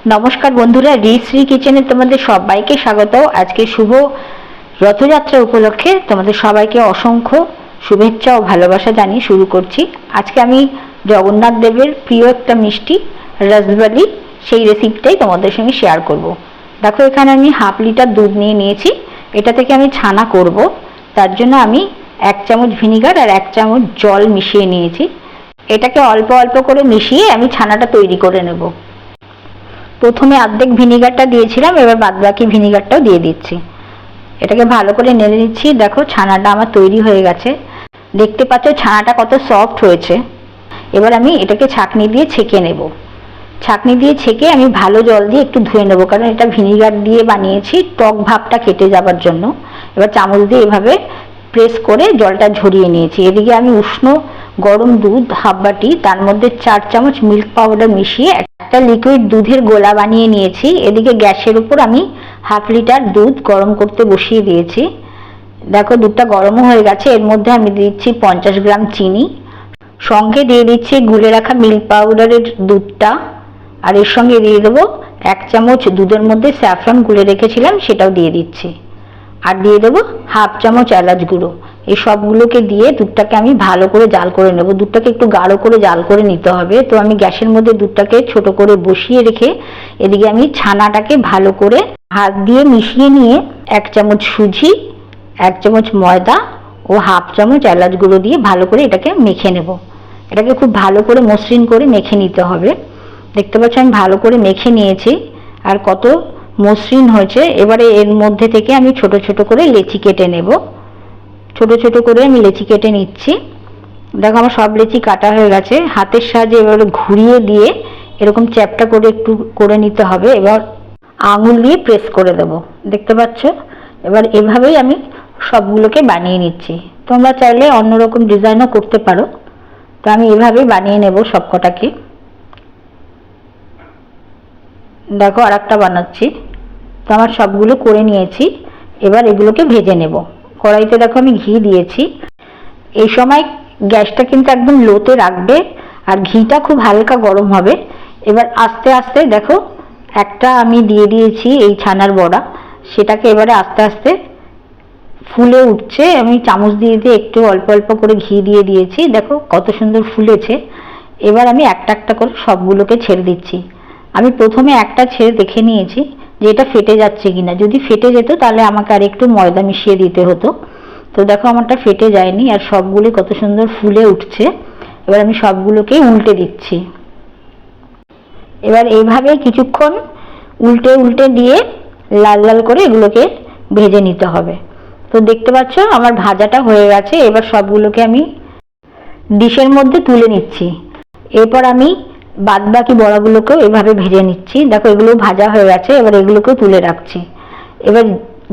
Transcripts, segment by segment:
নমস্কার বন্ধুরা, রিশ্রী কিচেনে তোমাদের সবাইকে স্বাগত। আজকে শুভ রথযাত্রা উপলক্ষে তোমাদের সবাইকে অসংখ্য শুভেচ্ছা ও ভালোবাসা জানিয়ে শুরু করছি। আজকে আমি জগন্নাথ দেবের প্রিয় একটা মিষ্টি রসবালি, সেই রেসিপিটাই তোমাদের সঙ্গে শেয়ার করব। দেখো, এখানে আমি হাফ লিটার দুধ নিয়ে নিয়েছি। এটা থেকে আমি ছানা করব, তার জন্য আমি 1 চামচ ভিনিগার আর 1 চামচ জল মিশিয়ে নিয়েছি। এটাকে অল্প অল্প করে মিশিয়ে আমি ছানাটা তৈরি করে নেব। প্রথমে অর্ধেক ভিনিগারটা দিয়েছিলাম, এবার বাদবাকি ভিনিগারটাও দিয়ে দিচ্ছি। এটাকে ভালো করে নেড়ে নিচ্ছি। দেখো, ছানাটা আমার তৈরি হয়ে গেছে। দেখতে পাচ্ছ ছানাটা কত সফট হয়েছে। এবার আমি এটাকে ছাঁকনি দিয়ে ছেঁকে নেব। ছাঁকনি দিয়ে ছেঁকে আমি ভালো জল দিয়ে একটু ধুয়ে নেব, কারণ এটা ভিনিগার দিয়ে বানিয়েছি, টক ভাবটা কেটে যাবার জন্য। এবার চামচ দিয়ে এভাবে প্রেস করে জলটা ঝরিয়ে নিয়েছি। এদিকে আমি উষ্ণ গরম দুধ হাফ বাটি, তার মধ্যে 4 চামচ মিল্ক পাউডার মিশিয়ে একটা লিকুইড দুধের গোলা বানিয়ে নিয়েছি। এদিকে গ্যাসের উপর আমি হাফ লিটার দুধ গরম করতে বসিয়ে দিয়েছি। দেখো, দুধটা গরমও হয়ে গেছে। এর মধ্যে আমি দিচ্ছি 50 গ্রাম চিনি, সঙ্গে দিয়ে দিচ্ছি গুলে রাখা মিল্ক পাউডারের দুধটা, আর এর সঙ্গে দিয়ে দেবো 1 চামচ দুধের মধ্যে স্যাফরন গুলে রেখেছিলাম, সেটাও দিয়ে দিচ্ছি। আর দিয়ে দেবো হাফ চামচ এলাচ গুঁড়ো। এই সবগুলোকে দিয়ে দুধটাকে আমি ভালো করে জাল করে নেব। দুধটাকে একটু গাঢ় করে জাল করে নিতে হবে। তো আমি গ্যাসের মধ্যে দুধটাকে ছোট করে বসিয়ে রেখে এদিকে আমি ছানাটাকে ভালো করে হাত দিয়ে মিশিয়ে নিয়ে 1 চামচ সুজি, 1 চামচ ময়দা ও হাফ চামচ এলাচ গুঁড়ো দিয়ে ভালো করে এটাকে মেখে নেব। এটাকে খুব ভালো করে মসৃণ করে মেখে নিতে হবে। দেখতে পাচ্ছ আমি ভালো করে মেখে নিয়েছি, আর কত মসৃণ হয়েছে। এবারে এর মধ্যে থেকে আমি ছোট ছোট করে লেচি কেটে নেব। ছোট ছোট করে আমি লেচি কেটে নিচ্ছি। দেখো, আমার সব লেচি কাটা হয়ে গেছে। হাতের সাহায্যে এবারে ঘুরিয়ে দিয়ে এরকম চ্যাপটা করে একটু করে নিতে হবে। এবার আঙুল দিয়ে প্রেস করে দেব। দেখতে পাচ্ছ, এবার এভাবেই আমি সবগুলোকে বানিয়ে নিচ্ছি। তোমরা চাইলে অন্যরকম ডিজাইনও করতে পারো। তো আমি এভাবেই বানিয়ে নেব সবকটাকে। দেখো, আর একটা বানাচ্ছি। তো আমার সবগুলো করে নিয়েছি। এবার এগুলোকে ভেজে নেব। কড়াইতে দেখো আমি ঘি দিয়েছি। এই সময় গ্যাসটা কিন্তু একদম লোতে রাখবে, আর ঘিটা খুব হালকা গরম হবে। এবার আস্তে আস্তে দেখো, একটা আমি দিয়ে দিয়েছি এই ছানার বড়া, সেটাকে এবারে আস্তে আস্তে ফুলে উঠছে। আমি চামচ দিয়ে দিয়ে একটু অল্প অল্প করে ঘি দিয়ে দিয়েছি। দেখো কত সুন্দর ফুলেছে। এবার আমি একটা একটা করে সবগুলোকে ছেড়ে দিচ্ছি। আমি প্রথমে একটা ছেড়ে দেখে নিয়েছি যে এটা ফেটে যাচ্ছে কিনা। যদি ফেটে যেত তাহলে আমাকে আর একটু ময়দা মিশিয়ে দিতে হতো। তো দেখো, আমারটা ফেটে যায়নি, আর সবগুলো কত সুন্দর ফুলে উঠছে। এবার আমি সবগুলোকেই উল্টে দিচ্ছি। এবার এইভাবে কিছুক্ষণ উল্টে উল্টে দিয়ে লাল লাল করে এগুলোকে ভেজে নিতে হবে। তো দেখতে পাচ্ছ আমার ভাজাটা হয়ে গেছে। এবার সবগুলোকে আমি ডিশের মধ্যে তুলে নিচ্ছি। এরপর আমি বাদবাকি বড়াগুলোকেও এভাবে ভেজে নিচ্ছি। দেখো, এগুলো ভাজা হয়ে গেছে। এবার এগুলোকেও তুলে রাখছি। এবার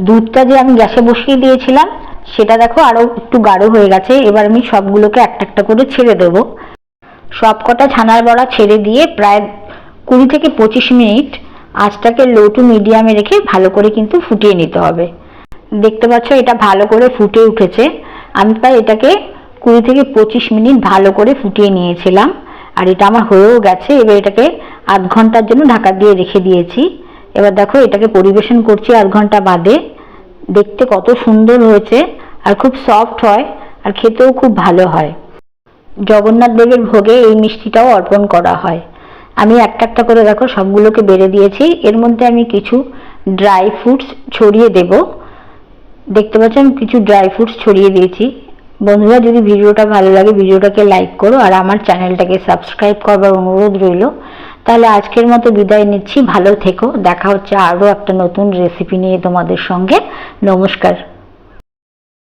দুধটা যে আমি গ্যাসে বসিয়ে দিয়েছিলাম, সেটা দেখো আরও একটু গাঢ় হয়ে গেছে। এবার আমি সবগুলোকে একটা একটা করে ছেড়ে দেব। সবকটা ছানার বড়া ছেড়ে দিয়ে প্রায় 20 থেকে 25 মিনিট আঁচটাকে লো টু মিডিয়ামে রেখে ভালো করে কিন্তু ফুটিয়ে নিতে হবে। দেখতে পাচ্ছ এটা ভালো করে ফুটে উঠেছে। আমি প্রায় এটাকে 20 থেকে 25 মিনিট ভালো করে ফুটিয়ে নিয়েছিলাম, আর এটা আমার হয়েও গেছে। এবার এটাকে আধ ঘন্টার জন্য ঢাকা দিয়ে রেখে দিয়েছি। এবার দেখো, এটাকে পরিবেশন করছি আধ ঘন্টা বাদে। দেখতে কত সুন্দর হয়েছে, আর খুব সফট হয়, আর খেতেও খুব ভালো হয়। জগন্নাথ দেবের ভোগে এই মিষ্টিটাও অর্পণ করা হয়। আমি একটা একটা করে দেখো সবগুলোকে বেড়ে দিয়েছি। এর মধ্যে আমি কিছু ড্রাই ফ্রুটস ছড়িয়ে দেব। দেখতে পাচ্ছ আমি কিছু ড্রাই ফ্রুটস ছড়িয়ে দিয়েছি। বন্ধুরা, যদি ভিডিওটা ভালো লাগে ভিডিওটাকে লাইক করো, আর আমার চ্যানেলটাকে সাবস্ক্রাইব করবার অনুরোধ রইল। তাহলে আজকের মতো বিদায় নিচ্ছি। ভালো থেকো। দেখা হচ্ছে আরও একটা নতুন রেসিপি নিয়ে তোমাদের সঙ্গে। নমস্কার।